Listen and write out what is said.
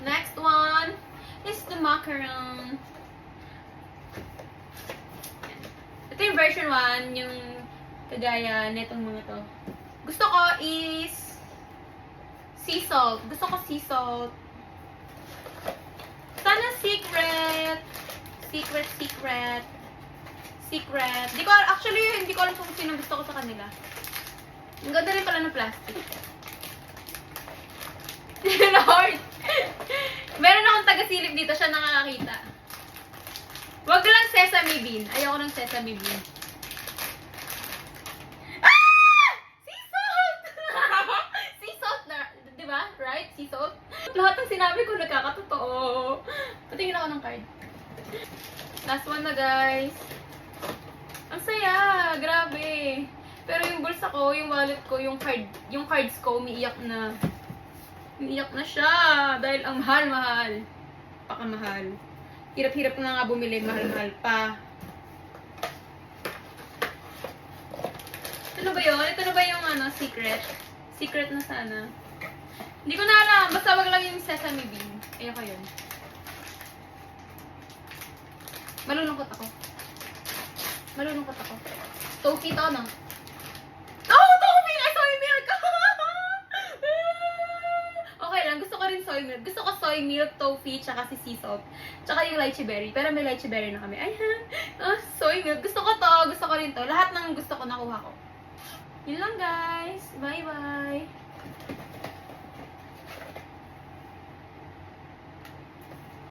Next one is the macaron. Ito yung version 1, yung kagaya nitong mga to. Gusto ko is sea salt. Gusto ko sea salt. Sana secret. Secret. Hindi ko alam kung sino gusto ko sa kanila. Ang ganda rin pala ng plastic. Lord! Meron akong taga-silip dito, siya nakakakita. Wag lang sesame bean. Ayoko ng sesame bean. Ah! Sea salt! Sea salt na, di ba? Right? Sea salt? Lahat ng sinabi ko nagkakatotoo. Patingin ako ng card. Last one na, guys. Ang saya! Grabe! Pero yung bulsa ko, yung wallet ko, yung cards ko, umiiyak na. Umiiyak na siya. Dahil ang mahal-mahal. Pakamahal. Hirap-hirap na nga bumili, mahal-mahal pa. Ano ba yun? Ito na ba yung secret? Secret na sana. Hindi ko na alam. Basta wag lang yung sesame bean. Ayoko yun. Malulungkot ako. Toffee to, no? Oh, toffee! Ay, soy milk! Okay lang. Gusto ko rin soy milk. Gusto ko soy milk, toffee, tsaka si sea salt. Tsaka yung lychee berry. Pero may lychee berry na kami. Ayan. Soy milk. Gusto ko to. Gusto ko rin to. Lahat ng gusto ko nakuha ko. Yun lang, guys. Bye-bye.